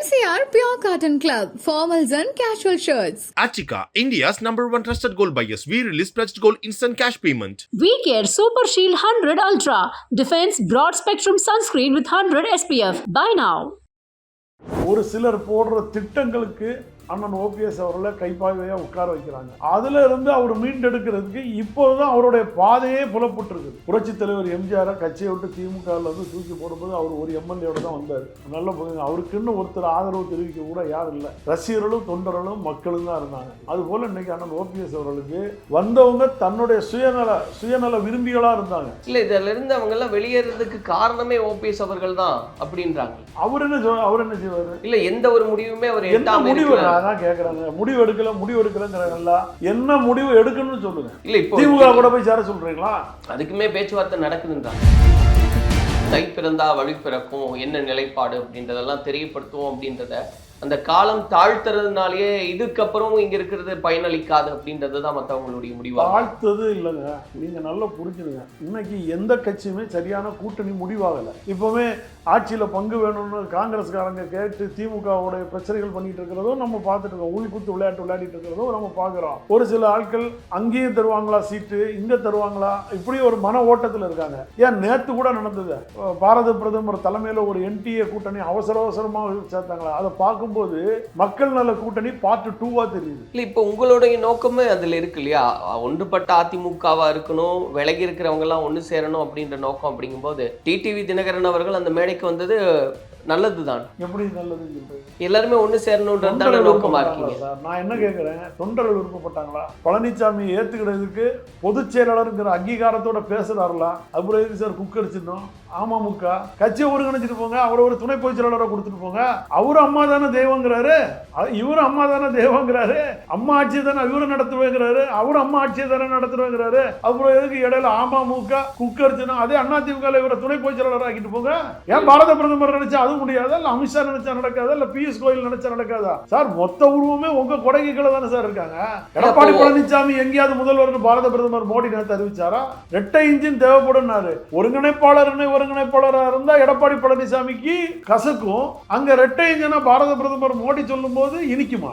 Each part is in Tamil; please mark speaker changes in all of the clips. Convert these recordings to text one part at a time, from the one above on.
Speaker 1: MCR Pure Cotton Club, formals and casual shirts.
Speaker 2: Achika, India's #1 trusted gold buyers. We release pledged gold instant cash payment.
Speaker 3: We Care Super Shield 100 Ultra Defense Broad Spectrum Sunscreen with 100 SPF. Buy now.
Speaker 4: ஒரு சிலர் போடுற திட்டங்களுக்கு அண்ணன் ஓபிஎஸ் அவர்களை கைப்பாய்வையாக உட்கார வைக்கிறாங்க. அதுல இருந்து அவர் மீண்டெடுக்கிறதுக்கு இப்போதான் அவருடைய பாதையே புலப்பட்டிருக்கு. புரட்சி தலைவர் எம்ஜிஆர் கட்சியை விட்டு திமுகவில் வந்து தூக்கி போடும்போது அவர் ஒரு எம்எல்ஏவோட தான் வந்தார். நல்ல அவருக்குன்னு ஒருத்தர் ஆதரவு தெரிவிக்க கூட யாரும் இல்லை. ரசிகர்களும் தொண்டர்களும் மக்களும் தான் இருந்தாங்க. அதுபோல இன்னைக்கு அண்ணன் ஓபிஎஸ் அவர்களுக்கு வந்தவங்க தன்னுடைய சுயநல விரும்பிகளா இருந்தாங்க.
Speaker 5: இல்ல இதுல இருந்து அவங்க எல்லாம் வெளியேறதுக்கு காரணமே ஓபிஎஸ் அவர்கள் தான் அப்படின்றாங்க.
Speaker 4: அவர் என்ன செய்வாரு?
Speaker 5: இல்ல எந்த ஒரு முடிவுமே அவர்
Speaker 4: என்ன முடிவு அதான் கேக்குறாங்க. முடிவு எடுக்கலங்கிறாங்கல்ல, என்ன முடிவு எடுக்கணும்னு சொல்லுங்க. இல்ல இப்போ திமுக கூட போய் சேர சொல்றீங்களா?
Speaker 5: அதுக்குமே பேச்சுவார்த்தை நடக்குதுன்றாங்க. தை பிறந்தா வழி பிறக்கும், என்ன நிலைப்பாடு அப்படின்றதெல்லாம் தெரியப்படுத்துவோம் அப்படின்றத அந்த காலம் தாழ்த்துறதுனாலேயே இதுக்கப்புறம் இங்க இருக்கிறது பயனளிக்காது அப்படின்றது தான் மற்றவங்களுடைய முடிவு.
Speaker 4: தாழ்த்தது இல்லைங்க, நீங்க நல்லா புரிஞ்சுடுங்க. இன்னைக்கு எந்த கட்சியுமே சரியான கூட்டணி முடிவாகலை. இப்பவுமே ஆட்சியில பங்கு வேணும்னு காங்கிரஸ்காரங்க கேட்டு திமுகவுடைய பிரச்சனைகள் பண்ணிட்டு இருக்கிறதும் நம்ம பார்த்துட்டு இருக்கோம். உள்குத்து விளையாட்டு விளையாடிட்டு இருக்கிறதும் நம்ம பார்க்குறோம். ஒரு சில ஆட்கள் அங்கேயும் தருவாங்களா சீட்டு, இங்க தருவாங்களா, இப்படி ஒரு மன ஓட்டத்தில் இருக்காங்க. ஏன் நேற்று கூட நடந்தது, பாரத பிரதமர் தலைமையில் ஒரு என்டிஏ கூட்டணி அவசரமாக சேர்த்தாங்களா, அதை பார்க்கும்போது மக்கள் நல கூட்டணி பார்ட் 2வா தெரியுது.
Speaker 5: இல்லை இப்போ உங்களுடைய நோக்கமே அதில் இருக்கு இல்லையா, ஒன்றுபட்ட அதிமுகவா இருக்கணும், விலகி இருக்கிறவங்க எல்லாம் ஒன்று சேரணும் அப்படின்ற நோக்கம். அப்படிங்கும்போது டிடிவி தினகரன் அவர்கள் அந்த மேடைக்கு வந்தது நல்லதுதான்.
Speaker 4: எப்படி நல்லது?
Speaker 5: எல்லாருமே ஒண்ணு சேரணும்ன்றது நோக்கமா இருக்கீங்க.
Speaker 4: நான் என்ன கேட்கிறேன், தொண்டர்கள் விருப்பப்பட்டாங்களா? பழனிசாமி ஏத்துக்கிறதுக்கு பொதுச் செயலாளருங்கிற அங்கீகாரத்தோட பேசுறாருல, அப்புறம் எதுக்கு சார் குக்கரிச்சிடணும்? அமமுக கட்சியை ஒருங்கிணைச்சிட்டு போங்க, அவர் ஒரு துணை பொதுச் செயலாளரை கொடுத்துட்டு போங்க. அவரு அம்மா தானே தெய்வங்கிறாரு, இவரு அம்மா தானே தெய்வங்கிறாரு, அம்மா ஆட்சியை தானே இவரு நடத்துவேங்கிறாரு, அவரு அம்மா ஆட்சியை தானே நடத்துவேங்கிறாரு. அப்புறம் எதுக்கு இடையில அமமுக குக்கரிச்சிடணும்? அதே அதிமுக இவரை துணை பொதுச் செயலாளர் ஆக்கிட்டு போங்க. ஏன் பாரத பிரதமர் நினைச்சா அது முடியாதா? இல்ல அமித்ஷா நினைச்சா நடக்காதா? இல்ல பியூஷ் கோயல் நினைச்சா நடக்காதா? சார் மொத்த உருவமே உங்க கொடைக்கு கீழே தானே சார் இருக்காங்க. எடப்பாடி பழனிசாமி எங்கேயாவது முதல்வர் பாரத பிரதமர் மோடி நேற்று அறிவிச்சாரா? இரட்டை இன்ஜின் தேவைப்படும். ஒருங்கிணைப்பாளராக இருந்தா எடப்பாடி பழனிசாமிக்கு கசக்கும், அங்க இரட்டை இன்ஜினா பாரத பிரதமர் மோடி சொல்லும் போது இனிக்குமா?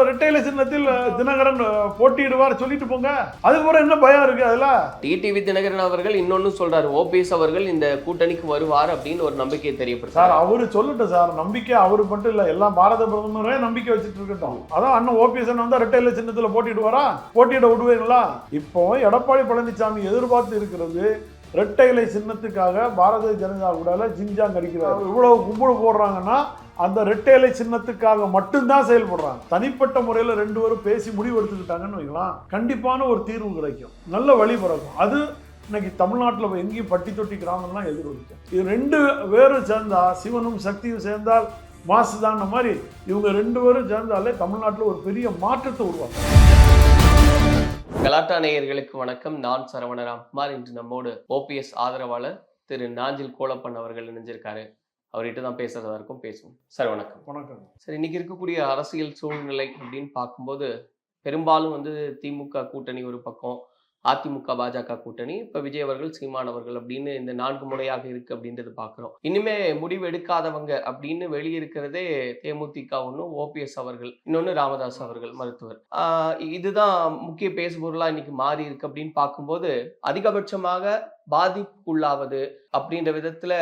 Speaker 4: இரட்டையில சின்னத்தில் தினகரன் போட்டியிடுவார் சொல்லிட்டு போங்க. அதுக்கப்புறம் என்ன பயம் இருக்கு அதுல?
Speaker 5: டிடிவி தினகரன் அவர்கள் இன்னொன்னு சொல்றாரு, ஓபிஎஸ் அவர்கள் இந்த கூட்டணிக்கு வருவார் அப்படின்னு ஒரு நம்பிக்கையை தெரியப்படுத்த.
Speaker 4: சார் அவரு சொல்லட்டும் சார், நம்பிக்கை அவரு மட்டும் இல்ல, எல்லாம் பாரத பிரதமரே நம்பிக்கை வச்சுட்டு இருக்கட்டும். அதான் அண்ணன் ஓபிஎஸ் வந்து இரட்டையில சின்னத்துல போட்டியிடுவாரா? போட்டியிட விடுவீங்களா? இப்போ எடப்பாடி பழனிசாமி எதிர்பார்த்து இருக்கிறது இரட்டை இலை சின்னத்துக்காக பாரதிய ஜனதா கூட ஜிஞ்சாங் அடிக்கிறார். இவ்வளவு கும்பல் போடுறாங்கன்னா அந்த இரட்டை இலை சின்னத்துக்காக மட்டும்தான் செயல்படுறாங்க. தனிப்பட்ட முறையில் ரெண்டு பேரும் பேசி முடிவு எடுத்துக்கிட்டாங்கன்னு வைக்கலாம், கண்டிப்பான ஒரு தீர்வு கிடைக்கும், நல்ல வழி பிறக்கும். அது இன்னைக்கு தமிழ்நாட்டில் எங்கேயும் பட்டி தொட்டி கிராமம்லாம் எதிர்வலிக்கும். இது ரெண்டு பேரும் சேர்ந்தா, சிவனும் சக்தியும் சேர்ந்தால் மாசுதான் மாதிரி இவங்க ரெண்டு பேரும் சேர்ந்தாலே தமிழ்நாட்டில் ஒரு பெரிய மாற்றத்தை உருவாக்கும்.
Speaker 5: கலாட்டா நேயர்களுக்கு வணக்கம். நான் சரவணராம்குமார். இன்று நம்மோடு ஓபிஎஸ் ஆதரவாளர் திரு நாஞ்சில் கோலப்பன் அவர்கள் இணைஞ்சிருக்காரு. அவர்கிட்ட தான் பேசுறதா இருக்கும், பேசுவோம். சார் வணக்கம்.
Speaker 4: வணக்கம்.
Speaker 5: சார், இன்னைக்கு இருக்கக்கூடிய அரசியல் சூழ்நிலை அப்படின்னு பார்க்கும்போது பெரும்பாலும் வந்து திமுக கூட்டணி ஒரு பக்கம், அதிமுக பாஜக கூட்டணி, இப்ப விஜய் அவர்கள் சீமான் அவர்கள் அப்படின்னு இந்த 4 முறையாக இருக்கு அப்படின்றது பாக்குறோம். இனிமே முடிவு எடுக்காதவங்க அப்படின்னு வெளியிருக்கிறதே தேமுதிக ஒண்ணு, ஓபிஎஸ் அவர்கள் இன்னொன்னு, ராமதாஸ் அவர்கள் மருத்துவர். இதுதான் முக்கிய பேசுபொருளா இன்னைக்கு மாறி இருக்கு அப்படின்னு பார்க்கும்போது அதிகபட்சமாக பாதிப்புக்குள்ளாவது அப்படின்ற விதத்துல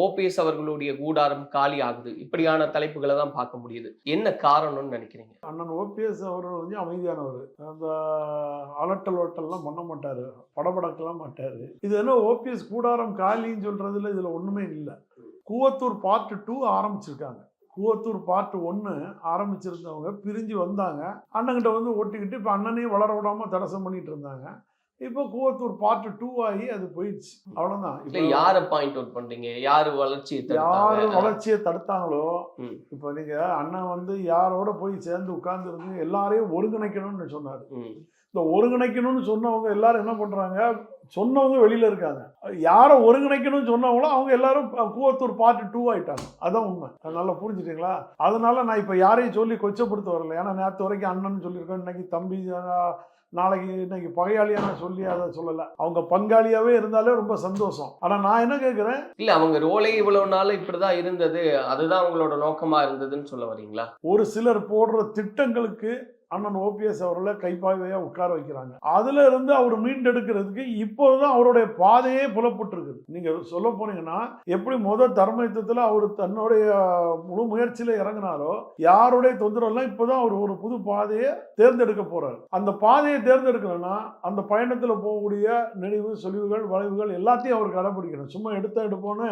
Speaker 5: ஓபிஎஸ் அவர்களுடைய கூடாரம் காலி ஆகுது. இப்படியான தலைப்புகளை தான் பார்க்க முடியுது. என்ன காரணம்னு நினைக்கிறீங்க?
Speaker 4: அண்ணன் ஓபிஎஸ் அவர்கள் வந்து அமைதியானவர், அந்த அலட்டல் ஓட்டல்லாம் பண்ண மாட்டாரு, படபடக்கலாம் மாட்டாரு. இது என்ன ஓபிஎஸ் கூடாரம் காலின்னு சொல்றதுல இதுல ஒண்ணுமே இல்லை. கூவத்தூர் பார்ட் 2 ஆரம்பிச்சிருக்காங்க. கூவத்தூர் பார்ட் 1 ஆரம்பிச்சிருந்தவங்க பிரிஞ்சு வந்தாங்க, அண்ணன்கிட்ட வந்து ஒட்டிக்கிட்டு இப்ப அண்ணனையும் வளர விடாம தடசம் பண்ணிட்டு இருந்தாங்க. இப்போ கூவத்தூர் பார்ட் 2 ஆகி அது போயிடுச்சு, அவ்வளவுதான்.
Speaker 5: இப்ப யாரை பாயிண்ட் அவுட் பண்றீங்க? யாரு வளர்ச்சியை
Speaker 4: தடுத்தாங்களோ? இப்ப நீங்க அண்ணன் வந்து யாரோட போய் சேர்ந்து உட்கார்ந்து இருந்து எல்லாரையும் ஒருங்கிணைக்கணும்னு சொன்னாரு. இந்த ஒருங்கிணைக்கணும்னு சொன்னவங்க எல்லாரும் என்ன பண்றாங்க, சொன்னவங்க வெளியில இருக்காங்க. யாரை ஒருங்கிணைக்கணும்னு சொன்னவங்களோ அவங்க எல்லாரும் கூவத்தூர் பார்ட் 2 ஆயிட்டாங்க. அதான் உண்மை. அதனால புரிஞ்சுட்டீங்களா? அதனால நான் இப்ப யாரையும் சொல்லி கொச்சப்படுத்த வரல. ஏன்னா நேற்று வரைக்கும் அண்ணன் சொல்லியிருக்கோம், இன்னைக்கு தம்பி நாளைக்கு இன்னைக்கு பகையாளியான சொல்லி அதை சொல்லலை. அவங்க பங்காளியாவே இருந்தாலே ரொம்ப சந்தோஷம். ஆனா நான் என்ன கேட்கிறேன்,
Speaker 5: இல்ல அவங்க ரோலே இவ்வளவு நாள் இப்படிதான் இருந்தது, அதுதான் அவங்களோட நோக்கமா இருந்ததுன்னு சொல்ல வரீங்களா?
Speaker 4: ஒரு சிலர் போடுற திட்டங்களுக்கு அண்ணன் ஓபிஎஸ் அவர்களை கைப்பாவையா உட்கார வைக்கிறாங்க. அதுல இருந்து அவர் மீண்டெடுக்கிறதுக்கு இப்போதான் அவருடைய பாதையே புலப்பட்டு இருக்குது. நீங்க சொல்ல போனீங்கன்னா எப்படி தர்ம யுத்தத்துல அவர் தன்னுடைய முழு முயற்சியில இறங்கினாரோ யாருடைய தொந்தரவுலாம் இப்பதான் அவர் ஒரு புது பாதையை தேர்ந்தெடுக்க போறாரு. அந்த பாதையை தேர்ந்தெடுக்கணும்னா அந்த பயணத்துல போகக்கூடிய நெளிவு சொலிவுகள் வளைவுகள் எல்லாத்தையும் அவர் கடைபிடிக்கணும். சும்மா எடுப்போன்னு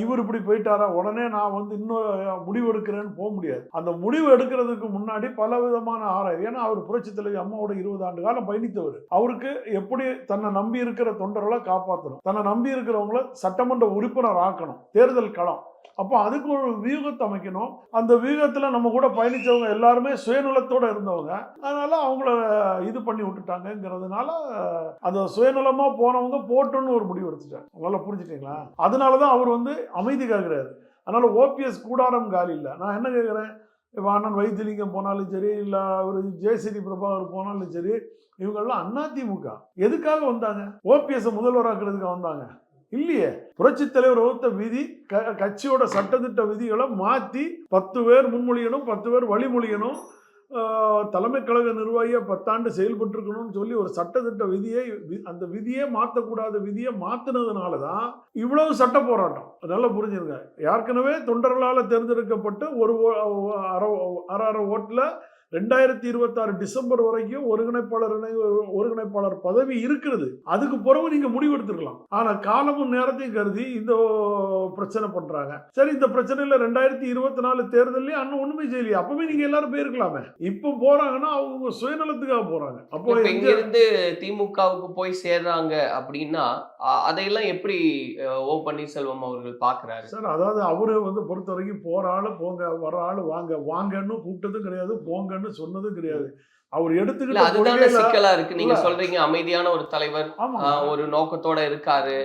Speaker 4: இவர் இப்படி போயிட்டாரா உடனே நான் இன்னும் முடிவு எடுக்கிறேன்னு போக முடியாது. அந்த முடிவு எடுக்கிறதுக்கு முன்னாடி பல விதமான ஏன்னா அவர் புரட்சி தலைவி அம்மாவோட 20 ஆண்டு காலம் பயணித்தவர். அவருக்கு எப்படி தன்னை நம்பி இருக்கிற தொண்டர்களை காப்பாற்றணும், தன்னை நம்பி இருக்கிறவங்கள சட்டமன்ற உறுப்பினர் ஆக்கணும், தேர்தல் களம். அப்போ அதுக்கு ஒரு வியூகத்தை அமைக்கணும். அந்த வியூகத்துல நம்ம கூட பயணிச்சவங்க எல்லாருமே சுயநலத்தோட இருந்தவங்க. அதனால அவங்கள இது பண்ணி விட்டுட்டாங்கிறதுனால அந்த சுயநலமா போனவங்க போட்டோன்னு ஒரு முடிவு எடுத்துட்டாங்க. நல்லா புரிஞ்சுட்டீங்களா? அதனாலதான் அவர் அமைதி காக்குறாரு. அதனால ஓபிஎஸ் கூடாரம் காலி இல்லை. நான் என்ன கேட்கிறேன், இப்போ அண்ணன் வைத்திலிங்கம் போனாலும் சரி, இல்லை ஒரு ஜெயசிறி பிரபாகர் போனாலும் சரி, இவங்கெல்லாம் அதிமுக எதுக்காக வந்தாங்க? ஓபிஎஸ் முதல்வராக்குறதுக்கு வந்தாங்க இல்லையே. புரட்சி தலைவர் வகுத்த விதி கட்சியோட சட்டத்திட்ட விதிகளை மாற்றி 10 பேர் முன்மொழியணும், 10 பேர் வழிமொழியணும், தலைமை கழக நிர்வாகியை 10 ஆண்டு செயல்பட்டுருக்கணும்னு சொல்லி ஒரு சட்டத்திட்ட விதியை, அந்த விதியே மாற்றக்கூடாத விதியை மாற்றினதுனால தான் இவ்வளவு சட்ட போராட்டம். நல்லா புரிஞ்சுருங்க. ஏற்கனவே தொண்டர்களால் தேர்ந்தெடுக்கப்பட்டு ஒரு அரை ஓட்டில் 2026 டிசம்பர் வரைக்கும் ஒருங்கிணைப்பாளர் பதவி இருக்கிறது. அதுக்கு பிறகு நீங்க முடிவு எடுத்துக்கலாம். ஆனா காலமும் நேரத்தையும் கருதி இந்த பிரச்சனை பண்றாங்க. சரி, இந்த பிரச்சனையில 2024 தேர்தலையும் அண்ணன் ஒண்ணுமே செய்யலையே, அப்பவே நீங்க எல்லாரும் போயிருக்கலாமே. இப்ப போறாங்கன்னா அவங்க சுயநலத்துக்காக போறாங்க. அப்போ
Speaker 5: இங்க இருந்து திமுகவுக்கு போய் சேர்றாங்க அப்படின்னா அதையெல்லாம் எப்படி ஓ பன்னீர்செல்வம் அவர்கள் பாக்குறாரு
Speaker 4: சார்? அதாவது அவரு பொறுத்த வரைக்கும் போற ஆளு போங்க, வர ஆளு வாங்கன்னு கூப்பிட்டதும் கிடையாது, போங்க சொன்னதும் கிடையாது. அவர் எடுத்துக்கிட்டு
Speaker 5: அதுதான சிக்கலா இருக்கு. நீங்க சொல்றீங்க அமைதியான ஒரு தலைவர், ஒரு நோக்கத்தோட இருக்காரு,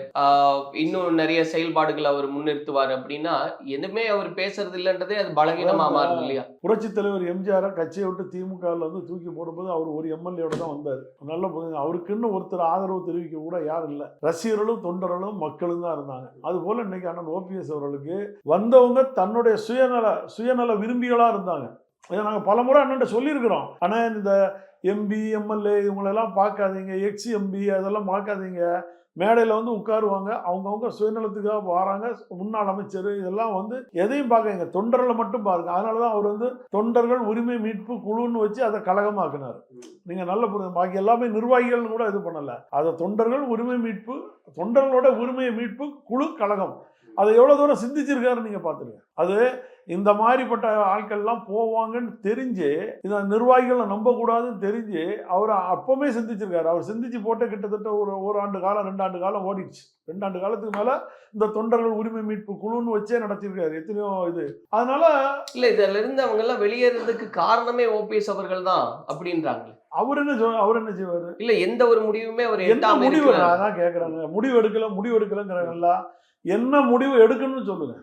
Speaker 5: இன்னும் நிறைய செயல்பாடுகள் அவர் முன்னிறுத்துவாரு அப்படின்னா எதுவுமே அவர் பேசுறது இல்லன்றதே அது பலகீனமா மாறுது இல்லையா?
Speaker 4: புரட்சி தலைவர் எம்ஜிஆர் கட்சியை விட்டு திமுகவில் தூக்கி போடும்போது அவர் ஒரு எம்எல்ஏயோட தான் வந்தார். நல்ல அவருக்குன்னு ஒருத்தர் ஆதரவு தெரிவிக்க கூட யாரும் இல்லை. ரசிகர்களும் தொண்டர்களும் மக்களும் தான் இருந்தாங்க. அது போல இன்னைக்கு அண்ணன் ஓபிஎஸ் அவர்களுக்கு வந்தவங்க தன்னுடைய சுயநல விரும்பிகளா இருந்தாங்க. இதை நாங்கள் பல முறை அண்ணன் சொல்லியிருக்கிறோம். ஆனால் இந்த எம்பி எம்எல்ஏ இவங்களெல்லாம் பார்க்காதீங்க, எக்ஸ் எம்பி அதெல்லாம் பார்க்காதீங்க. மேடையில் உட்காருவாங்க, அவங்கவுங்க சுயநலத்துக்காக வராங்க. முன்னாள் அமைச்சர் இதெல்லாம் எதையும் பார்க்குறீங்க, தொண்டர்களை மட்டும் பாருங்க. அதனால தான் அவர் தொண்டர்கள் உரிமை மீட்பு குழுன்னு வச்சு அதை கழகமாக்குனார். நீங்கள் நல்ல புரியுது. பாக்கி எல்லாமே நிர்வாகிகள்னு கூட இது பண்ணலை. அதை தொண்டர்கள் உரிமை மீட்பு, தொண்டர்களோட உரிமையை மீட்பு குழு கழகம். அதை எவ்வளோ தூரம் சிந்திச்சிருக்காரு நீங்கள் பார்த்துருங்க. அது இந்த மாதிரிப்பட்ட ஆட்கள்லாம் போவாங்கன்னு தெரிஞ்சு, இந்த நிர்வாகிகளை நம்பக்கூடாதுன்னு தெரிஞ்சு அவர் அப்பவுமே சிந்திச்சிருக்காரு. அவர் சிந்திச்சு போட்டு கிட்டத்தட்ட ஒரு ஆண்டு காலம் 2 ஆண்டு காலம் ஓடிடுச்சு. 2 ஆண்டு காலத்துக்கு மேல இந்த தொண்டர்கள் உரிமை மீட்பு குழுன்னு வச்சே நடத்திருக்காரு. எத்தனையோ இது. அதனால
Speaker 5: இல்ல இதுல இருந்து அவங்க எல்லாம் வெளியேறதுக்கு காரணமே ஓபிஎஸ் அவர்கள் தான் அப்படின்றாங்க.
Speaker 4: அவர் என்ன செய்வாரு?
Speaker 5: இல்ல எந்த ஒரு முடிவுமே அவர்
Speaker 4: என்ன முடிவு அதான் கேட்கறாங்க. முடிவு எடுக்கலங்கிறாங்கல்ல. என்ன முடிவு எடுக்கணும்னு சொல்லுங்க.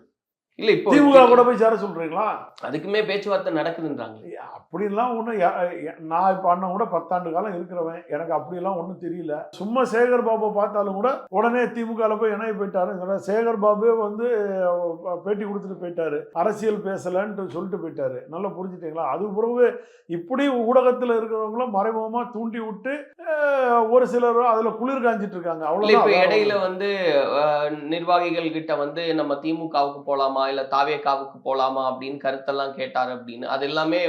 Speaker 5: இல்ல இப்போ
Speaker 4: திமுக கூட போய் சேர சொல்றீங்களா?
Speaker 5: அதுக்குமே பேச்சுவார்த்தை நடக்குதுன்றாங்க.
Speaker 4: அப்படிலாம் ஒன்றும் நான் இப்போ அண்ணன் கூட 10 ஆண்டு காலம் இருக்கிறவன், எனக்கு அப்படிலாம் ஒன்றும் தெரியல. சும்மா சேகர் பாபு பார்த்தாலும் கூட உடனே திமுகவில் போய் இணைய போயிட்டாரு. சேகர் பாபு பேட்டி கொடுத்துட்டு போயிட்டாரு, அரசியல் பேசலன்ட்டு சொல்லிட்டு போயிட்டாரு. நல்லா புரிஞ்சுட்டீங்களா? அதுக்கு பிறகு இப்படி ஊடகத்தில் இருக்கிறவங்களும் மறைமுகமாக தூண்டி விட்டு ஒரு சிலர் அதில் குளிர் காஞ்சிட்டு இருக்காங்க.
Speaker 5: அவ்வளோ இடையில நிர்வாகிகள் கிட்ட நம்ம திமுகவுக்கு போலாமா இல்ல தாவேகாவுக்கு போலாமா அப்படின்னு கருத்தெல்லாம் கேட்டாரு அப்படின்னு அது எல்லாமே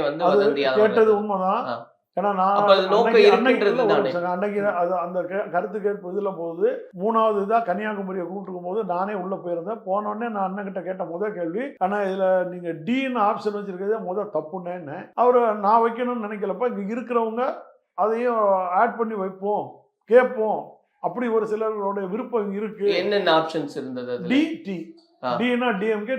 Speaker 4: கேட்டது உண்மைதான். ஏன்னா அன்னைக்கு அந்த கருத்து கேட்பு இதுல போது 3வது இதா கன்னியாகுமரியை கூப்பிட்டு போது நானே உள்ள போயிருந்தேன். போனோடனே நான் அண்ணன் கிட்ட கேட்ட முதல் கேள்வி, ஆனா இதுல நீங்க டின்னு ஆப்ஷன் வச்சிருக்கிறதே தப்புன்னு. அவரு நான் வைக்கணும்னு நினைக்கலப்ப இங்க இருக்கிறவங்க அதையும் ஆட் பண்ணி வைப்போம், கேட்போம், அப்படி ஒரு சிலருடைய விருப்பம் இருக்கு.
Speaker 5: என்னென்ன ஆப்ஷன்ஸ் இருந்தது?
Speaker 4: டிடி டினா டிஎம்கே,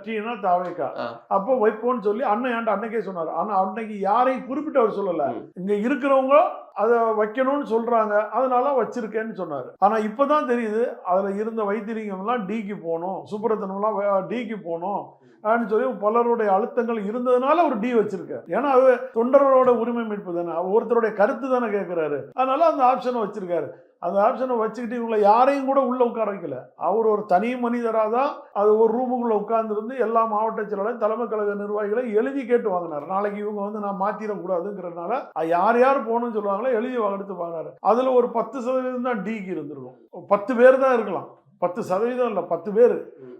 Speaker 4: டீனா தாவேகா. அப்போ வைப்போன்னு சொல்லி அண்ணன் ஏன்டா அன்னைக்கே சொன்னார். ஆனா அன்னைக்கு யாரையும் குறிப்பிட்டு அவர் சொல்லல. இங்க இருக்கிறவங்க அதை வைக்கணும்னு சொல்றாங்க, அதனால வச்சிருக்கேன்னு சொன்னாரு. ஆனா இப்பதான் தெரியுது அதுல இருந்த வைத்திலிங்கம் எல்லாம் டிக்கு போகணும், சுப்ரத்தனம் எல்லாம் டிக்கு போகணும் அப்படின்னு சொல்லி பலருடைய அழுத்தங்கள் இருந்ததுனால ஒரு டி வச்சிருக்காரு. ஏன்னா அது தொண்டர்களோட உரிமை மீட்பு தானே, ஒருத்தருடைய கருத்து தானே கேட்கிறாரு. அதனால அந்த ஆப்ஷனை வச்சிருக்காரு. அந்த ஆப்ஷனை வச்சுக்கிட்டு இவங்களை யாரையும் கூட உள்ள உட்கார வைக்கல. அவர் ஒரு தனி மனிதராக தான் அது ஒரு ரூமுக்குள்ள உட்கார்ந்துருந்து எல்லா மாவட்ட செயலாளர், தலைமை கழக நிர்வாகிகளை எழுதி கேட்டு வாங்கினார். நாளைக்கு இவங்க வந்து நான் மாத்திரக்கூடாதுங்கிறதுனால யார் யார் போகணும்னு சொல்லுவாங்களோ எழுதி எடுத்து வாங்கினாரு. அதுல ஒரு 10% தான் டிக்கு இருந்திருக்கும். 10 பேர் தான் இருக்கலாம், 10% இல்லை, 10 பேர்.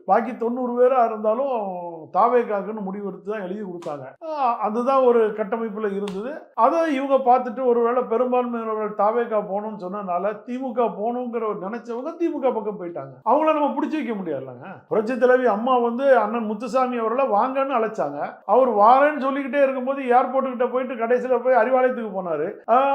Speaker 4: பாக்கி 90 பேரா இருந்தாலும் தாவேக்காக்குன்னு முடிவெடுத்து தான் எழுதி கொடுத்தாங்க. அதுதான் ஒரு கட்டமைப்புல இருந்தது. அதை இவங்க பார்த்துட்டு ஒருவேளை பெரும்பான்மையினர்கள் தாவேக்கா போகணும்னு சொன்னதுனால திமுக போகணுங்கிற நினைச்சவங்க திமுக பக்கம் போயிட்டாங்க. அவங்கள நம்ம பிடிச்சி வைக்க முடியாதுல்லங்க. புரட்சி தலைவி அம்மா வந்து அண்ணன் முத்துசாமி அவர்களை வாங்கன்னு அழைச்சாங்க. அவர் வாரேன்னு சொல்லிக்கிட்டே இருக்கும்போது ஏர்போர்ட்டு கிட்ட போயிட்டு கடைசியில போய் அறிவாலயத்துக்கு போனாரு.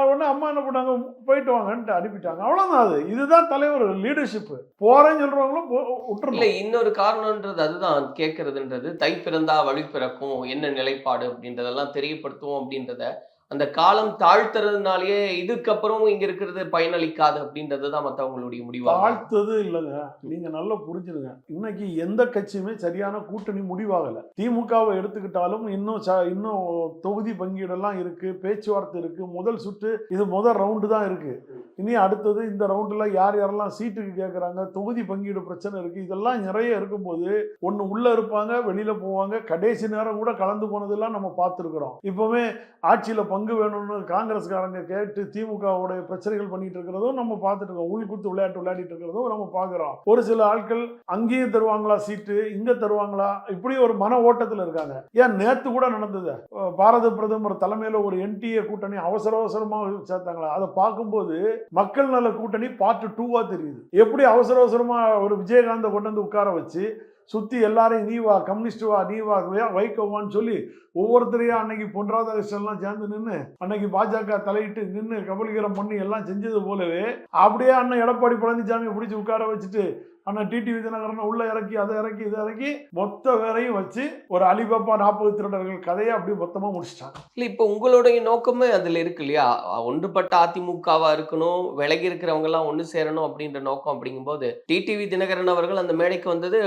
Speaker 4: உடனே அம்மா என்ன பண்ணாங்க, போயிட்டு வாங்கன்ட்டு அனுப்பிட்டாங்க. அவ்வளவுதான். அது இதுதான் தலைவர் லீடர்ஷிப். போறேன்னு சொல்றவங்களும் விட்டுருல.
Speaker 5: இன்னொரு காரணம்ன்றது அதுதான் கேட்கறதுன்றது, தை பிறந்தா வழி பிறக்கும் என்ன நிலைப்பாடு அப்படின்றதெல்லாம் தெரியப்படுத்துவோம் அப்படின்றத அந்த காலம் தாழ்த்துறதுனாலேயே இதுக்கப்புறம் இங்க இருக்கிறது பயனளிக்காது அப்படின்றதுதான் மற்றவங்களுடைய முடிவு.
Speaker 4: தாழ்த்தது இல்லைங்க, நீங்க நல்லா புரிஞ்சுடுங்க. இன்னைக்கு எந்த கட்சியுமே சரியான கூட்டணி முடிவாகல. திமுகவை எடுத்துக்கிட்டாலும் இன்னும் தொகுதி பங்கீடெல்லாம் இருக்கு, பேச்சுவார்த்தை இருக்கு, முதல் சுற்று இது முதல் ரவுண்டு தான் இருக்கு. இனி அடுத்தது இந்த ரவுண்டுல யார் யாரெல்லாம் சீட்டுக்கு கேட்கறாங்க, தொகுதி பங்கீடு பிரச்சனை இருக்கு, இதெல்லாம் நிறைய இருக்கும்போது ஒன்னு உள்ள இருப்பாங்க, வெளியில போவாங்க. கடைசி நேரம் கூட கலந்து போனதெல்லாம் நம்ம பார்த்துருக்கிறோம். இப்பவுமே ஆட்சியில பங்கு வேணும்னு காங்கிரஸ்காரங்க கேட்டு திமுகவுடைய பிரச்சனைகள் பண்ணிட்டு இருக்கிறதும் நம்ம பார்த்துட்டு இருக்கோம். உள்குத்து விளையாட்டு விளையாடிட்டு இருக்கிறதும் நம்ம பார்க்கிறோம். ஒரு சில ஆட்கள் அங்கேயும் தருவாங்களா சீட்டு, இங்க தருவாங்களா, இப்படி ஒரு மன ஓட்டத்தில் இருக்காங்க. ஏன் நேத்து கூட நடந்தது, பாரத பிரதமர் தலைமையில ஒரு என்டிஏ கூட்டணி அவசரமா சேர்த்தாங்களா. அதை பார்க்கும்போது மக்கள் நல கூட்டணி பார்ட் 2வா தெரியுது. எப்படி அவசரமா ஒரு விஜயகாந்தை கொண்டு வந்து உட்கார வச்சு சுத்தி எல்லாரையும் நீ வா, கம்யூனிஸ்ட் வா, நீ வா, வைக்கவான்னு சொல்லி ஒவ்வொருத்தரையும் அன்னைக்கு பொன் ராதாகிருஷ்ணன்லாம் சேர்ந்து நின்று அன்னைக்கு பாஜக தலையிட்டு நின்று கபலீகரம் பண்ணி எல்லாம் செஞ்சது போலவே அப்படியே அண்ணன் எடப்பாடி பழனிசாமியை பிடிச்சி உட்கார வச்சுட்டு அண்ணன் டிடிவி தினகரனை உள்ள இறக்கி அதை இறக்கி இதை இறக்கி மொத்த வேறையும் வச்சு ஒரு அலிபாபா 40 திருடர்கள் கதையை அப்படியே மொத்தமா முடிச்சிட்டாங்க.
Speaker 5: இல்ல இப்போ உங்களுடைய நோக்கமே அதுல இருக்கு இல்லையா, ஒன்றுபட்ட அதிமுகவா இருக்கணும், விலகி இருக்கிறவங்க எல்லாம் ஒண்ணு சேரணும் அப்படின்ற நோக்கம். அப்படிங்கும்போது டிடிவி தினகரன் அவர்கள் அந்த மேடைக்கு வந்தது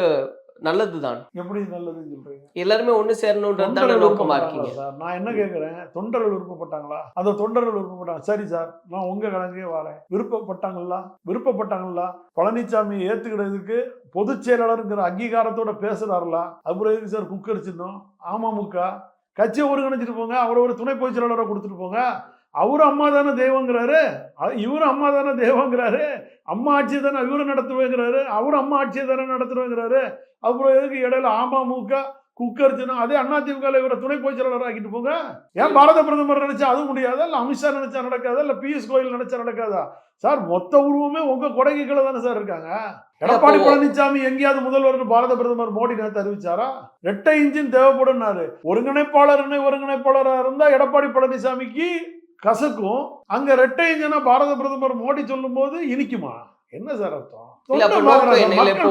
Speaker 5: நல்லதுதான்.
Speaker 4: எப்படி நல்லதுன்னு சொல்றீங்க?
Speaker 5: எல்லாருமே ஒண்ணு சேரணும்ன்றது நோக்கமா இருக்கீங்க
Speaker 4: சார். நான் என்ன கேட்கிறேன், தொண்டர்கள் விருப்பப்பட்டாங்களா? அந்த தொண்டர்கள் விருப்பப்பட்டாங்க, சரி சார் நான் உங்க கணக்கே வரேன். விருப்பப்பட்டாங்களா? பழனிசாமி ஏத்துக்கிறதுக்கு பொதுச் செயலாளருங்கிற அங்கீகாரத்தோட பேசுறாருல, அப்புறம் எதுக்கு சார் குக்கரிச்சிருந்தோம்? அமமுக கட்சியை ஒருங்கிணைச்சிட்டு போங்க, அவரை ஒரு துணை பொதுச் செயலாளரை கொடுத்துட்டு போங்க. அவரு அம்மா தானே தெய்வங்கிறாரு, இவரு அம்மா தானே தெய்வங்கிறாரு, அம்மா ஆட்சியை தானே இவரு நடத்துவேங்கிறாரு, அவரு அம்மா ஆட்சியை தானே நடத்துவேங்கிறாரு. அப்புறம் எதுக்கு இடையில அமமுக குக்கரிச்சுனா அதே அதிமுக இவரை துணை பொதுச் செயலாளர் ஆக்கிட்டு போங்க. ஏன் பாரத பிரதமர் நினைச்சா அது முடியாதா, இல்ல அமித்ஷா நினைச்சா நடக்காதா, இல்ல பியூஷ் கோயல் நினைச்சா நடக்காதா? சார் மொத்த உருவமே உங்க கொடைக்கு கீழே தானே சார் இருக்காங்க. எடப்பாடி பழனிசாமி எங்கேயாவது முதல்வர் பாரத பிரதமர் மோடி நேரத்தை அறிவிச்சாரா? 2 இன்ஜின் தேவைப்படும்னாரு. ஒருங்கிணைப்பாளரா இருந்தா எடப்பாடி பழனிசாமிக்கு கசக்கும், அங்க 2 இன்ஜினா பாரத பிரதமர் மோடி சொல்லும் போது இனிக்குமா? என்ன சார் அர்த்தம்?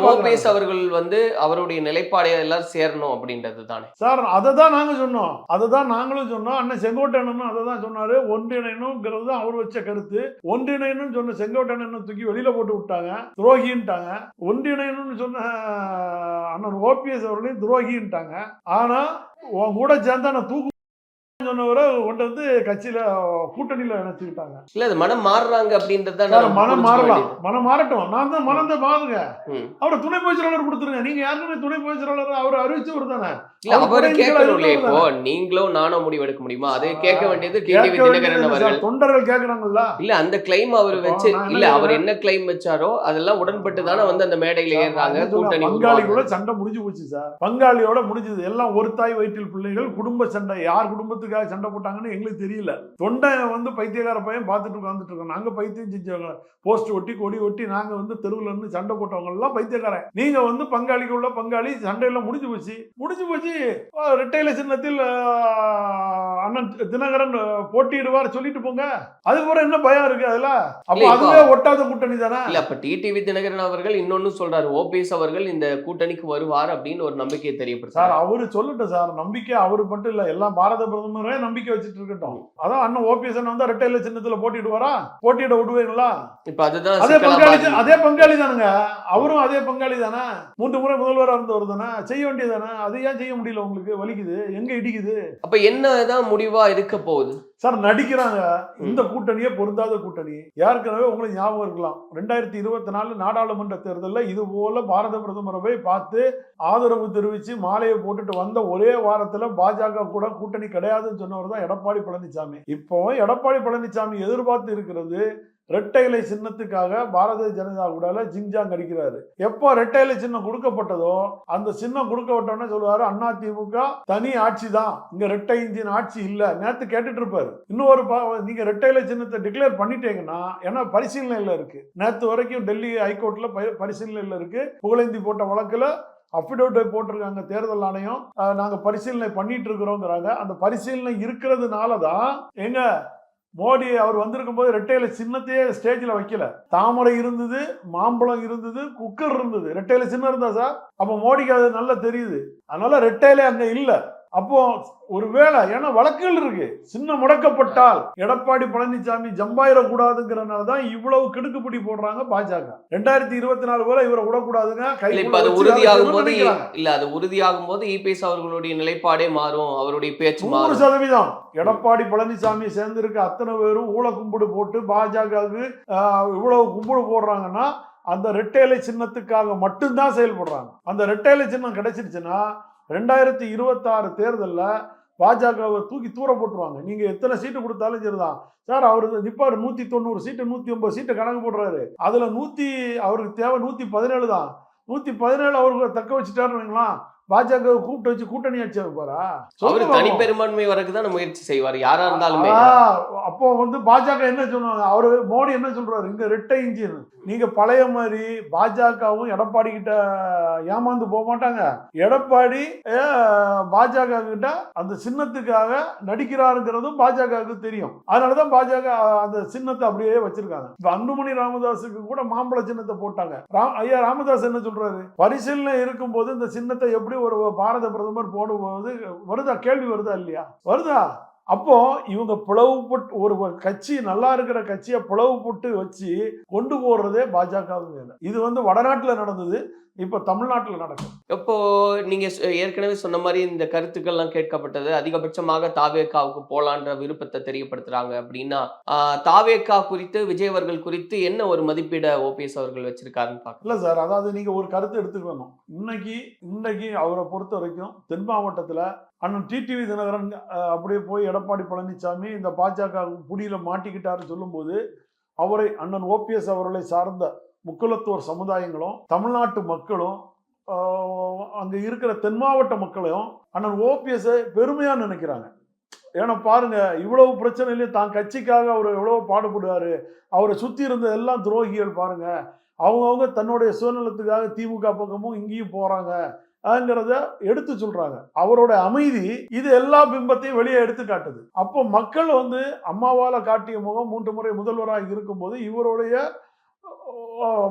Speaker 5: ஓபிஎஸ் அவர்கள் வந்து அவருடைய நிலைப்பாடை எல்லாம் சேரணும் அப்படின்றது தானே
Speaker 4: சார். அதை தான் நாங்க சொன்னோம், அதை தான் நாங்களும் சொன்னோம். அண்ணன் செங்கோட்டையனும் அதை தான் சொன்னாரு. ஒன்றிணைணுங்கிறது தான் அவர் வச்ச கருத்து. ஒன்றிணைன்னு சொன்ன செங்கோட்டையன் தூக்கி வெளியில போட்டு விட்டாங்க, துரோகின்ட்டாங்க. ஒன்றிணைன்னு சொன்ன அண்ணன் ஓபிஎஸ் அவர்களையும் துரோகின்ட்டாங்க. ஆனா உன் கூட சேர்ந்தா நான் தூக்கு சொன்னவரை கொண்டு வந்து கட்சியில கூட்டணியில இணைச்சுக்கிட்டாங்க.
Speaker 5: இல்ல அது மனம் மாறுறாங்க அப்படின்றத
Speaker 4: மனம் மாறலாம், மனம் மாறட்டும். நான் தான் மனத்தை பாருங்க, அவரை துணை பொதுச் செயலாளர் கொடுத்துருங்க. நீங்க யாருக்குமே துணை பொதுச் செயலாளர் அவர் அறிவிச்சவர் தானே.
Speaker 5: அவரு கேட்கணும் இல்லையா? இப்போ நீங்களும் நானும் முடிவு எடுக்க முடியுமா? அதை கேட்க வேண்டியது டிடிவி தினகரன் அவர்கள்.
Speaker 4: தொண்டர்கள் கேட்கறாங்கல்ல.
Speaker 5: இல்ல அந்த கிளைம் அவர் வச்சு இல்ல, அவர் என்ன கிளைம் வச்சாரோ அதெல்லாம் உடன்பட்டு தானே வந்து அந்த மேடையில ஏறாங்க. கூட்டணி பங்காளியோட
Speaker 4: சண்டை முடிஞ்சு போச்சு சார். பங்காளியோட முடிஞ்சது எல்லாம் ஒரு தாய் வயிற்றில் பிள்ளைகள், குடும்ப சண்டை. யார் குடும்பத்துக்கு எதுக்காக சண்டை போட்டாங்கன்னு எங்களுக்கு தெரியல. தொண்டை வந்து பைத்தியக்கார பையன் பார்த்துட்டு உட்காந்துட்டு இருக்கோம். நாங்க பைத்தியம் செஞ்சவங்க, போஸ்ட் ஒட்டி கொடி ஒட்டி நாங்க வந்து தெருவில் இருந்து சண்டை போட்டவங்க எல்லாம் பைத்தியக்காரன். நீங்க வந்து பங்காளிக்கு உள்ள பங்காளி, சண்டையெல்லாம் முடிஞ்சு போச்சு. ரெட்டையில சின்னத்தில் அண்ணன் தினகரன் போட்டியிடுவார் சொல்லிட்டு போங்க. அதுக்கப்புறம் என்ன பயம் இருக்கு அதுல? அப்ப அதுவே ஒட்டாத கூட்டணி தானே.
Speaker 5: இல்ல அப்ப டிடிவி தினகரன் அவர்கள் இன்னொன்னு சொல்றாரு, ஓபிஎஸ் அவர்கள் இந்த கூட்டணிக்கு வருவார் அப்படின்னு ஒரு நம்பிக்கையை தெரியப்படுத்தார்.
Speaker 4: சார் அவரு சொல்லட்டும் சார், நம்பிக்கை அவரு மட்டும் இல்ல, எல்லாம் பாரத பிரதமரே நம்பிக்கை வச்சுட்டு இருக்கட்டும். அதான் அண்ணன் ஓபிஎஸ் வந்தா ரெட்டையில சின்னத்துல போட்டிடுவாரா? போட்டியிட விடுவீங்களா?
Speaker 5: இப்ப அதுதான்
Speaker 4: அதே பங்காளி தானுங்க, அவரும் அதே பங்காளி தானே. 3 முறை முதல்வராக இருந்தவர் தானே, செய்ய வேண்டியதானே. அது ஏன் செய்ய முடியல? உங்களுக்கு வலிக்குது, எங்க இடிக்குது?
Speaker 5: அப்ப என்னதான் முடிவா இருக்க போகுது
Speaker 4: சார்? நடிக்கிறாங்க. இந்த கூட்டணியே பொருந்தாத கூட்டணி. ஏற்கனவே உங்களுக்கு ஞாபகம் இருக்கலாம், 2024 நாடாளுமன்ற தேர்தலில் இது போல பாரத பிரதமரை பார்த்து ஆதரவு தெரிவித்து மாலையை போட்டுட்டு வந்த ஒரே வாரத்தில் பாஜக கூட கூட்டணி கிடையாதுன்னு சொன்னவர் தான் எடப்பாடி பழனிசாமி. இப்போ எடப்பாடி பழனிசாமி எதிர்பார்த்து இருக்கிறது ரெட்டை இலை சின்னத்துக்காக பாரதிய ஜனதா கூட ஜிங்ஜாங் அடிக்கிறாரு. எப்போ ரெட்டை இலை சின்னம் கொடுக்கப்பட்டதோ அந்த சின்னம் கொடுக்கப்பட்டோன்னு சொல்லுவாரு, அதிமுக தனி ஆட்சி தான், இங்க ரெட்டை இன்ஜின் ஆட்சி இல்ல. நேத்து கேட்டுட்டு இருப்பாரு. இன்னொரு நீங்க ரெட்டை இலை சின்னத்தை டிக்ளேர் பண்ணிட்டீங்கன்னா, ஏன்னா பரிசீலனையில இருக்கு. நேத்து வரைக்கும் டெல்லி ஹைகோர்ட்ல பரிசீலனையில இருக்கு. புகழேந்தி போட்ட வழக்குல அஃபிடவிட் போட்டிருக்காங்க தேர்தல் ஆணையம், நாங்க பரிசீலனை பண்ணிட்டு இருக்கிறோங்கிறாங்க. அந்த பரிசீலனை இருக்கிறதுனால தான் எங்க மோடி அவர் வந்திருக்கும் போது ரெட்டையில சின்னத்தையே ஸ்டேஜ்ல வைக்கல. தாமரை இருந்தது, மாம்பழம் இருந்தது, குக்கர் இருந்தது, ரெட்டையில சின்னம் இருந்தா சார். அப்ப மோடிக்கு அது நல்லா தெரியுது. அதனால ரெட்டையில அங்க இல்ல. அப்போ ஒருவேளை ஏன்னா வழக்குகள் இருக்கு, சின்ன முடக்கப்பட்டால் எடப்பாடி பழனிசாமி ஜம்பாயிடக்கூடாதுங்கிறனாலதான் இவ்வளவு கிடுக்குப்பிடி போடுறாங்க பாஜக. 2024 போல இவரை விடக்கூடாதுங்க.
Speaker 5: அது உறுதியாகும் போது இபிஎஸ் அவர்களுடைய நிலைப்பாடே மாறும், அவருடைய பேச்சு
Speaker 4: 100%. எடப்பாடி பழனிசாமி சேர்ந்திருக்க அத்தனை பேரும் ஊழ கும்பிடு போட்டு பாஜகவுக்கு இவ்வளவு கும்பிடு போடுறாங்கன்னா அந்த ரெட்டையிலை சின்னத்துக்காக மட்டும்தான் செயல்படுறாங்க. அந்த ரெட்டையிலை சின்னம் கிடைச்சிருச்சுன்னா 2026 தேர்தலில் பாஜகவை தூக்கி தூர போட்டுருவாங்க. நீங்க எத்தனை சீட்டு கொடுத்தாலும் சரிதான் சார். அவரு நிப்பாரு 190 சீட்டு 150 சீட்டு கணக்கு போடுறாரு. அதுல அவருக்கு தேவை 117 தான். 117 அவருக்கு தக்க வச்சுட்டாருங்களா, பாஜக கூப்பிட்டு வச்சு கூட்டணி ஆட்சி வைப்பாரா?
Speaker 5: தனி பெரும்பான்மை வரைக்கும் முயற்சி செய்வார் யாரா இருந்தாலுமே.
Speaker 4: அப்போ வந்து பாஜக என்ன சொல்லுவாங்க, அவரு மோடி என்ன சொல்றாரு, இங்க ரெட்டை இன்ஜின். நீங்க பழைய மாதிரி பாஜகவும் எடப்பாடி கிட்ட ஏமாந்து போக மாட்டாங்க. எடப்பாடி பாஜக கிட்ட அந்த சின்னத்துக்காக நடிக்கிறாருங்கிறதும் பாஜகவுக்கு தெரியும். அதனாலதான் பாஜக அந்த சின்னத்தை அப்படியே வச்சிருக்காங்க. இப்ப அன்புமணி ராமதாஸுக்கு கூட மாம்பழ சின்னத்தை போட்டாங்க. ஐயா ராமதாஸ் என்ன சொல்றாரு, பரிசீலனை இருக்கும் போது இந்த சின்னத்தை எப்படி ஒரு பாரத பிரதமர் போடும்போது வருதா, கேள்வி வருதா இல்லையா? வருதா? அப்போ இவங்க பிளவுபட்டு ஒரு கட்சி, நல்லா இருக்கிற கட்சியை பிளவுபட்டு வச்சு கொண்டு போடுறதே பாஜக. இது வந்து வடநாட்டுல நடந்தது, இப்ப தமிழ்நாட்டில் நடக்கும்.
Speaker 5: இப்போ நீங்க ஏற்கனவே சொன்ன மாதிரி இந்த கருத்துக்கள்லாம் கேட்கப்பட்டது. அதிகபட்சமாக தாவேக்காவுக்கு போலான்ற விருப்பத்தை தெரியப்படுத்துறாங்க அப்படின்னா, தாவேக்கா குறித்து விஜய் அவர்கள் குறித்து என்ன ஒரு மதிப்பீட ஓபிஎஸ் அவர்கள் வச்சிருக்காருன்னு பார்க்கலாம்.
Speaker 4: இல்ல சார், அதாவது நீங்க ஒரு கருத்து எடுத்துக்கணும். இன்னைக்கு அவரை பொறுத்த வரைக்கும் தென் மாவட்டத்துல அண்ணன் டிடிவி தினகரன் அப்படியே போய் எடப்பாடி பழனிசாமி இந்த பாஜக புடியில மாட்டிக்கிட்டாருன்னு சொல்லும்போது, அவரை அண்ணன் ஓபிஎஸ் அவர்களை சார்ந்த முக்குலத்தோர் சமுதாயங்களும் தமிழ்நாட்டு மக்களும் அங்க இருக்கிற தென் மாவட்ட மக்களையும் அண்ணன் ஓபிஎஸ் பெருமையா நினைக்கிறாங்க. ஏன்னா பாருங்க, இவ்வளவு பிரச்சனையிலையும் தான் கட்சிக்காக அவர் எவ்வளவு பாடுபடுவாரு. அவரை சுத்தி இருந்த எல்லாம் துரோகிகள் பாருங்க, அவங்கவுங்க தன்னுடைய சுயநலத்துக்காக திமுக பக்கமும் இங்கேயும் போறாங்க எடுத்து சொல்றாங்க. அவரோட அமைதி இது எல்லா பிம்பத்தையும் வெளியே எடுத்து காட்டுது. அப்போ மக்கள் வந்து அம்மாவால காட்டிய முகம் 3 முறை முதல்வராக இருக்கும்போது இவருடைய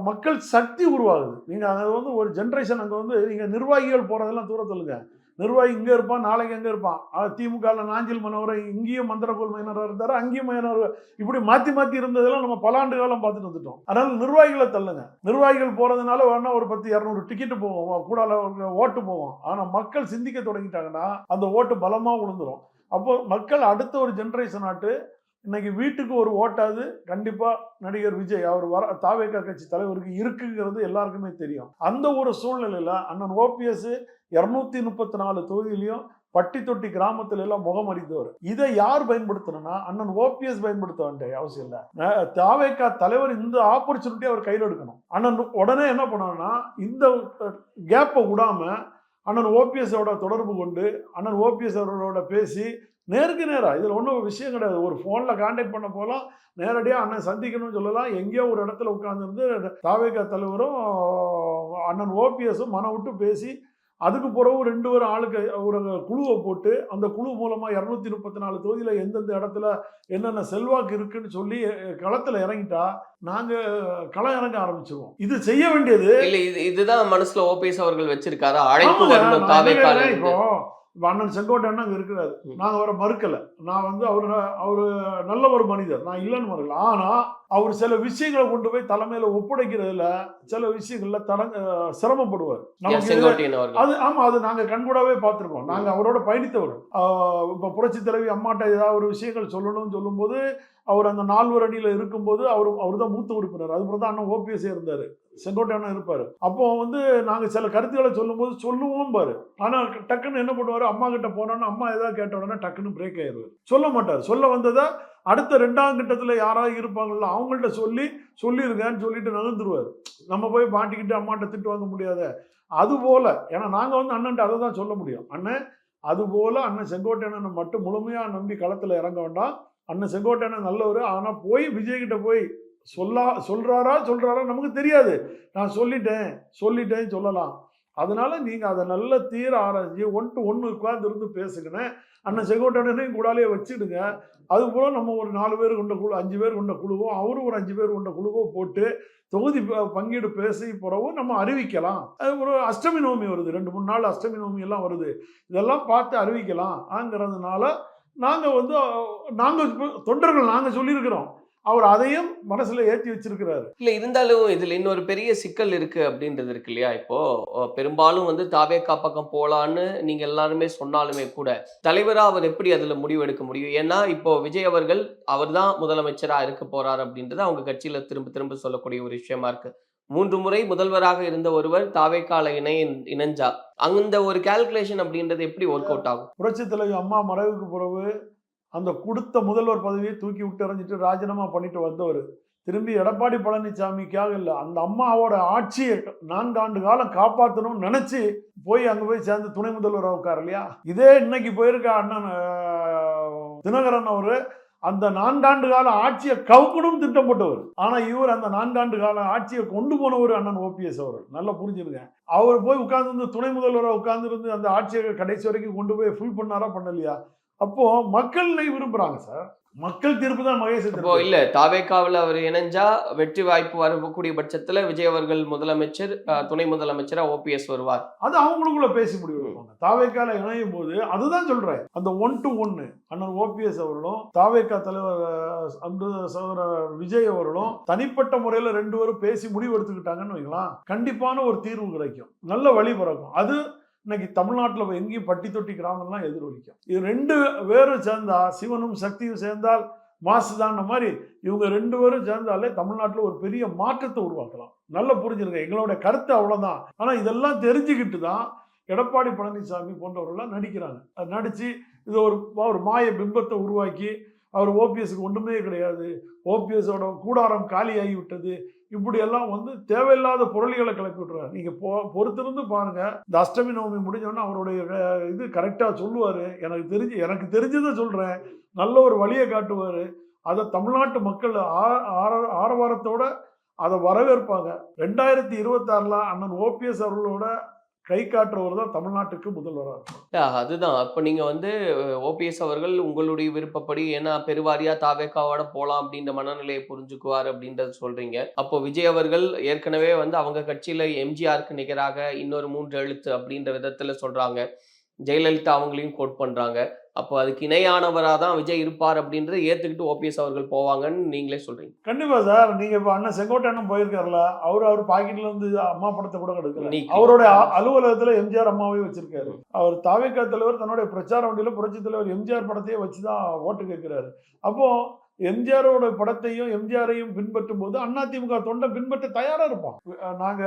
Speaker 4: மக்கள் சக்தி உருவாகுது. நீங்க அங்க வந்து ஒரு ஜென்ரேஷன், அங்க வந்து நீங்க நிர்வாகிகள் போறதெல்லாம் தூரத்துலுங்க. நிர்வாகி இங்க இருப்பான், நாளைக்கு எங்க இருப்பான். திமுக நாஞ்சில் மனோரை இங்கேயும் மந்திரகோல் மைனராக இருந்தாரு, அங்கேயும் மைனர், இப்படி மாத்தி மாத்தி இருந்ததெல்லாம் நம்ம பல ஆண்டு காலம் பார்த்துட்டு வந்துட்டோம். அதனால நிர்வாகிகளை தள்ளுங்க. நிர்வாகிகள் போறதுனால வேணா ஒரு 10-200 டிக்கெட்டு போவோம், கூட ஓட்டு போவோம். ஆனா மக்கள் சிந்திக்க தொடங்கிட்டாங்கன்னா அந்த ஓட்டு பலமா விழுந்துரும். அப்போ மக்கள் அடுத்த ஒரு ஜென்ரேஷன் ஆட்டு இன்னைக்கு வீட்டுக்கு ஒரு ஓட்டாது கண்டிப்பா நடிகர் விஜய் அவர் தாவேகா கட்சி தலைவருக்கு இருக்குங்கிறது எல்லாருக்குமே தெரியும். அந்த ஒரு சூழ்நிலையில அண்ணன் ஓபிஎஸ் 234 தொகுதியிலையும் பட்டி தொட்டி கிராமத்துல எல்லாம் முகம் அறிந்தவர். இதை யார் பயன்படுத்தணும்னா அண்ணன் ஓபிஎஸ் பயன்படுத்த வேண்டிய அவசியம் இல்லை. தாவேகா தலைவர் இந்த ஆப்பர்ச்சுனிட்டி அவர் கையில் எடுக்கணும். அண்ணன் உடனே என்ன பண்ணணும்னா இந்த கேப்பை விடாம அண்ணன் ஓபிஎஸ் தொடர்பு கொண்டு அண்ணன் ஓபிஎஸ் அவர்களோட பேசி நேருக்கு நேராக. இதில் ஒன்றும் விஷயம் கிடையாது. ஒரு ஃபோனில் கான்டாக்ட் பண்ண போகலாம், நேரடியாக அண்ணன் சந்திக்கணும்னு சொல்லலாம். எங்கேயோ ஒரு இடத்துல உட்காந்துருந்து தாவேகா தலைவரும் அண்ணன் ஓபிஎஸும் மனம் விட்டு பேசி அதுக்கு பிறகு 2 பேரும் ஆளுக்கு ஒரு குழுவை போட்டு அந்த குழு மூலமாக 234 தொகுதியில் எந்தெந்த இடத்துல என்னென்ன செல்வாக்கு இருக்குன்னு சொல்லி களத்தில் இறங்கிட்டா நாங்கள் களம் இறங்க ஆரம்பிச்சிருவோம். இது செய்ய வேண்டியது
Speaker 5: இல்ல இதுதான் மனசுல ஓபிஎஸ் அவர்கள் வச்சிருக்காரா? அழைப்பு வரணும் தாவேக்கால.
Speaker 4: இப்போ அண்ணன் செங்கோட்டை அண்ணன் அங்கே இருக்கிறாரு, நாங்கள் அவரை மறுக்கலை. நான் வந்து அவரு நல்ல ஒரு மனிதர், நான் இல்லைன்னு மறுக்கல. ஆனால் அவர் சில விஷயங்களை கொண்டு போய் தலைமையில ஒப்படைக்கிறதுல சில விஷயங்கள்ல சிரமப்படுவார். அது ஆமா, அது நாங்க கண்கூடாவே பார்த்திருக்கோம். நாங்க அவரோட பயணித்தவர். இப்ப புரட்சி தலைவி அம்மாட்ட ஏதாவது ஒரு விஷயங்கள் சொல்லணும்னு சொல்லும் போது அவர் அந்த 4 அணியில இருக்கும்போது அவர் தான் மூத்த உறுப்பினர். அதுபோல தான் அண்ணன் ஓபிஎஸ் இருந்தாரு, செங்கோட்டை அண்ணன் இருப்பாரு. அப்போ வந்து நாங்க சில கருத்துக்களை சொல்லும் போது சொல்லுவோம் பாரு. ஆனா டக்குன்னு என்ன பண்ணுவாரு, அம்மா கிட்ட போனோன்னா அம்மா ஏதாவது கேட்ட உடனே டக்குன்னு பிரேக் ஆயிடுவார். சொல்ல மாட்டார். சொல்ல வந்ததை அடுத்த 2ஆம் கட்டத்தில் யாராவது இருப்பாங்கல்ல அவங்கள்ட்ட சொல்லியிருக்கேன்னு சொல்லிட்டு நகர்ந்துருவார். நம்ம போய் மாட்டிக்கிட்டு அம்மாட்ட திட்டு வாங்க முடியாத. அதுபோல, ஏன்னா நாங்கள் வந்து அண்ணன்ட்ட அதை தான் சொல்ல முடியும். அண்ணன் அதுபோல அண்ணன் செங்கோட்டை அண்ணனை மட்டும் முழுமையாக நம்பி களத்தில் இறங்க வேண்டாம். அண்ணன் செங்கோட்டை அண்ணன் நல்லவர். ஆனால் போய் விஜய்கிட்ட போய் சொல்றாரா நமக்கு தெரியாது. நான் சொல்லிட்டேன் சொல்லலாம். அதனால நீங்கள் அதை நல்ல தீர ஆராய்ச்சி 1 to 1 உட்கார்ந்து இருந்து பேசுகிறேன். அண்ணன் செங்கோட்டையனையும் கூடாலே வச்சுடுங்க. அதுபோல் நம்ம ஒரு 4 பேர் கொண்ட குழு, 5 பேர் கொண்ட குழுவோ, அவரும் ஒரு 5 பேர் கொண்ட குழுவோ போட்டு தொகுதி பங்கீடு பேசி பிறகு நம்ம அறிவிக்கலாம். அது ஒரு அஷ்டமி நவமி வருது, 2-3 நாள் அஷ்டமி நவமி எல்லாம் வருது. இதெல்லாம் பார்த்து அறிவிக்கலாம் நாங்கள் வந்து தொண்டர்கள் நாங்கள் சொல்லியிருக்கிறோம். அவர் அதையும் மனசுல ஏற்றி வச்சிருக்கிறாரு.
Speaker 5: இல்ல இருந்தாலும் இதுல இன்னொரு பெரிய சிக்கல் இருக்கு அப்படின்றது இருக்கு இல்லையா? இப்போ பெரும்பாலும் வந்து தாவேகா பக்கம் போலான்னு நீங்க எல்லாருமே சொன்னாலுமே கூட தலைவரா அவர் எப்படி அதுல முடிவு எடுக்க முடியும்? ஏன்னா இப்போ விஜய் அவர்கள் அவர் தான் முதலமைச்சரா இருக்க போறாரு அப்படின்றது அவங்க கட்சியில திரும்ப சொல்லக்கூடிய ஒரு விஷயமா இருக்கு. 3 முறை முதல்வராக இருந்த ஒருவர் தாவேகால இணைஞ்சா அந்த ஒரு கால்குலேஷன் அப்படின்றது எப்படி ஒர்க் அவுட் ஆகும்?
Speaker 4: புரட்சி தலைவி அம்மா மறைவுக்கு பிறகு அந்த கொடுத்த முதல்வர் பதவியை தூக்கி விட்டு எறிஞ்சிட்டு ராஜினாமா பண்ணிட்டு வந்தவர் திரும்பி எடப்பாடி பழனிசாமிக்காக இல்லை, அந்த அம்மாவோட ஆட்சியை 4 ஆண்டு காலம் காப்பாற்றணும்னு நினைச்சு போய் அங்கே போய் சேர்ந்து துணை முதல்வராக உட்கார் இல்லையா? இதே இன்னைக்கு போயிருக்க அண்ணன் தினகரன் அவரு அந்த 4 ஆண்டு கால ஆட்சியை கவுக்கணும் திட்டம் போட்டவர். ஆனா இவர் அந்த 4 ஆண்டு கால ஆட்சியை கொண்டு போனவர் அண்ணன் ஓபிஎஸ் அவர். நல்லா புரிஞ்சுருங்க. அவர் போய் உட்கார்ந்து துணை முதல்வராக உட்கார்ந்து இருந்து அந்த ஆட்சியை கடைசி வரைக்கும் கொண்டு போய் ஃபுல் பண்ணாரா பண்ணலையா? அப்போ மக்கள் விரும்புறாங்க சார். மக்கள் தீர்ப்பு தான் மகேஷ்.
Speaker 5: இப்போ இல்ல தாவேகாவில் அவர் இணைஞ்சா வெற்றி வாய்ப்பு வரக்கூடிய பட்சத்துல விஜய் அவர்கள் முதலமைச்சர், துணை முதலமைச்சரா ஓபிஎஸ் வருவார்.
Speaker 4: அது அவங்களுக்குள்ள பேசி முடிவு வைப்பாங்க. தாவேகால இணையும் போது அதுதான் சொல்றேன். அந்த 1 to 1 அண்ணன் ஓபிஎஸ் அவர்களும் தாவேகா தலைவர் சகோதரர் விஜய் அவர்களும் தனிப்பட்ட முறையில 2 பேரும் பேசி முடிவு எடுத்துக்கிட்டாங்கன்னு வைக்கலாம், கண்டிப்பான ஒரு தீர்வு கிடைக்கும், நல்ல வழி பிறக்கும். அது இன்னைக்கு தமிழ்நாட்டில் எங்கேயும் பட்டி தொட்டி கிராமம்லாம் எதிரொலிக்கும். இது 2 பேரும் சேர்ந்தா, சிவனும் சக்தியும் சேர்ந்தால் மாசுதான மாதிரி இவங்க 2 பேரும் சேர்ந்தாலே தமிழ்நாட்டில் ஒரு பெரிய மாற்றத்தை உருவாக்கலாம். நல்லா புரிஞ்சிருங்க, எங்களோட கருத்து அவ்வளோதான். ஆனால் இதெல்லாம் தெரிஞ்சுக்கிட்டு தான் எடப்பாடி பழனிசாமி போன்றவர்கள்லாம் நடிக்கிறாங்க. அது நடித்து இது ஒரு மாய பிம்பத்தை உருவாக்கி அவர் ஓபிஎஸ்க்கு ஒன்றுமே கிடையாது, ஓபிஎஸோட கூடாரம் காலியாகி விட்டது, இப்படியெல்லாம் தேவையில்லாத பொருளிகளை கிளப்பி விட்டுறாரு. நீங்கள் பொறுத்திருந்து பாருங்க. இந்த அஷ்டமி நவமி முடிஞ்சோன்னா அவருடைய இது கரெக்டாக சொல்லுவார். எனக்கு தெரிஞ்சதை சொல்கிறேன், நல்ல ஒரு வழியை காட்டுவார். அதை தமிழ்நாட்டு மக்கள் ஆரவாரத்தோட அதை வரவேற்பாங்க. 2026 அண்ணன் ஓபிஎஸ் அவர்களோட கை காட்டுறவர் தான் தமிழ்நாட்டுக்கு முதல்வராக இருக்கும்.
Speaker 5: அதுதான் அப்போ நீங்கள் ஓபிஎஸ் அவர்கள் உங்களுடைய விருப்பப்படி, ஏன்னா பெருவாரியா தாவேகாவோட போகலாம் அப்படின்ற மனநிலையை புரிஞ்சுக்குவார் அப்படின்றத சொல்றீங்க. அப்போ விஜய் அவர்கள் ஏற்கனவே அவங்க கட்சியில எம்ஜிஆருக்கு நிகராக இன்னொரு 3 எழுத்து அப்படின்ற விதத்துல சொல்றாங்க. ஜெயலலிதா அவங்களையும் கோட் பண்றாங்க. அப்போ அதுக்கு இணையானவராக தான் விஜய் இருப்பார் அப்படின்றத ஏற்றுக்கிட்டு ஓபிஎஸ் அவர்கள் போவாங்கன்னு நீங்களே சொல்றீங்க.
Speaker 4: கண்டிப்பா சார். நீங்க இப்போ அண்ணன் செங்கோட்டை அண்ணன் போயிருக்காருல, அவர் பாக்கெட்ல அம்மா படத்தை கூட எடுக்கல. அவருடைய அலுவலகத்துல எம்ஜிஆர் அம்மாவே வச்சிருக்காரு. அவர் தாவேகா தலைவர் தன்னுடைய பிரச்சார வண்டியில புரட்சி தலைவர் எம்ஜிஆர் படத்தையே வச்சுதான் ஓட்டு கேட்கிறாரு. அப்போ எம்ஜிஆரோட படத்தையும் எம்ஜிஆரையும் பின்பற்றும் போது அதிமுக தொண்டை பின்பற்ற தயாரா இருப்போம். நாங்க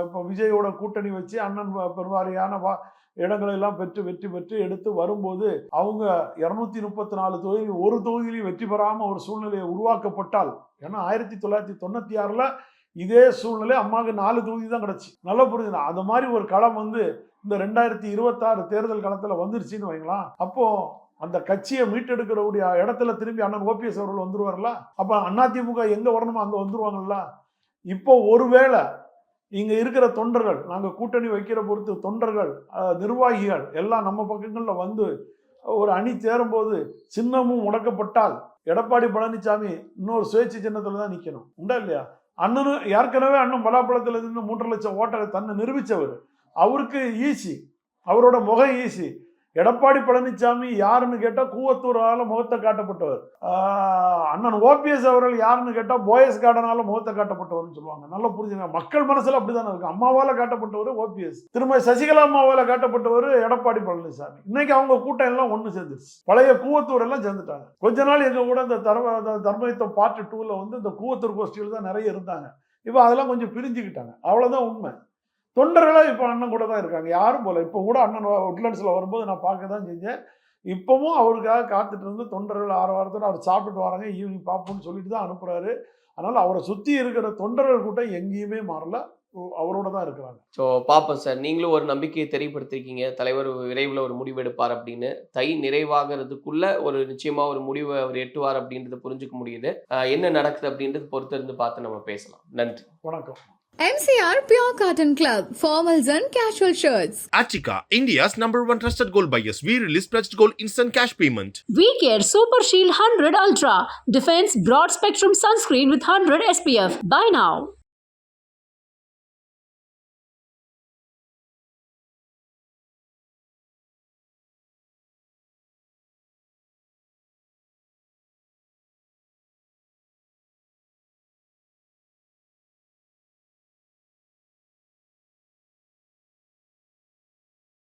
Speaker 4: இப்போ விஜயோட கூட்டணி வச்சு அண்ணன் பெருவாரியான இடங்களை எல்லாம் வெற்றி பெற்று எடுத்து வரும்போது அவங்க 234 தொகுதி ஒரு தொகுதியிலையும் வெற்றி பெறாம ஒரு சூழ்நிலையை உருவாக்கப்பட்டால், ஏன்னா 1996 இதே சூழ்நிலை அம்மாவுக்கு 4 தொகுதி தான் கிடைச்சி. நல்லா புரிஞ்சுனா அந்த மாதிரி ஒரு களம் இந்த 2026 தேர்தல் களத்துல வந்துருச்சுன்னு வைங்களா. அப்போ அந்த கட்சியை மீட்டெடுக்கிறவுடைய இடத்துல திரும்பி அண்ணன் ஓபிஎஸ் அவர்கள் வந்துருவார்களா? அப்ப அதிமுக எங்க வரணுமோ அங்க வந்துருவாங்கல்ல. இப்போ ஒருவேளை இங்க இருக்கிற தொண்டர்கள், நாங்க கூட்டணி வைக்கிற பொறுத்து தொண்டர்கள், நிர்வாகிகள் எல்லாம் நம்ம பக்கங்கள்ல வந்து ஒரு அணி சேரும்போது சின்னமும் முடக்கப்பட்டால் எடப்பாடி பழனிசாமி இன்னொரு சுயேட்சை சின்னத்துல தான் நிக்கணும். உண்டா இல்லையா? அண்ணனும் ஏற்கனவே அண்ணன் பலாப்பழத்துல இருந்து 3.5 லட்சம் ஓட்டரை தன்னை நிரூபிச்சவர். அவருக்கு ஈஸி, அவரோட முகம் ஈஸி. எடப்பாடி பழனிசாமி யாருன்னு கேட்டா கூவத்தூரால முகத்தை காட்டப்பட்டவர். அண்ணன் ஓபிஎஸ் அவர்கள் யாருன்னு கேட்டா போயஸ் கார்டனால முகத்தை காட்டப்பட்டவர்னு சொல்லுவாங்க. நல்லா புரிஞ்சுங்க, மக்கள் மனசுல அப்படித்தானே இருக்கு. அம்மாவால காட்டப்பட்டவர் ஓபிஎஸ், திரும்ப சசிகலா அம்மாவால காட்டப்பட்டவர் எடப்பாடி பழனிசாமி. இன்னைக்கு அவங்க கூட்டம் எல்லாம் ஒண்ணு சேர்ந்துருச்சு. பழைய கூவத்தூர் எல்லாம் சேர்ந்துட்டாங்க. கொஞ்ச நாள் எங்க கூட இந்த தர்மயுத்தம் பார்ட் 2ல வந்து இந்த கூவத்தூர் கோஷ்டிகள் தான் நிறைய இருந்தாங்க. இப்போ அதெல்லாம் கொஞ்சம் பிரிஞ்சுக்கிட்டாங்க. அவ்வளவுதான் உண்மை. தொண்டர்களாக இப்போ அண்ணன் கூட தான் இருக்காங்க, யாரும் போல. இப்போ கூட அண்ணன் உட்லண்ட்ஸில் வரும்போது நான் பார்க்க தான் செஞ்சேன். இப்போவும் அவருக்காக காத்துட்டு இருந்து தொண்டர்கள் 6 வாரத்தோடு அவர் சாப்பிட்டு வராங்க, ஈவினிங் பார்ப்போம்னு சொல்லிட்டு தான் அனுப்புகிறாரு. அதனால் அவரை சுற்றி இருக்கிற தொண்டர்கள் கூட்டம் எங்கேயுமே மாறல, அவரோட தான் இருக்கிறாங்க.
Speaker 5: ஸோ பார்ப்போம் சார், நீங்களும் ஒரு நம்பிக்கையை தெரியப்படுத்திருக்கீங்க, தலைவர் விரைவில் ஒரு முடிவு எடுப்பார் அப்படின்னு. தை நிறைவாகிறதுக்குள்ள ஒரு நிச்சயமாக ஒரு முடிவை அவர் எட்டுவார் அப்படின்றத புரிஞ்சுக்க முடியுது. என்ன நடக்குது அப்படின்றது பொறுத்திருந்து பார்த்து நம்ம பேசலாம். நன்றி,
Speaker 4: வணக்கம்.
Speaker 1: MCR Pure Cotton Club, formals and casual shirts.
Speaker 2: Achika, India's #1 trusted gold buyers. We release pledged gold instant cash payment.
Speaker 3: VCare Super Shield 100 Ultra defense broad spectrum sunscreen with 100 SPF. Buy now.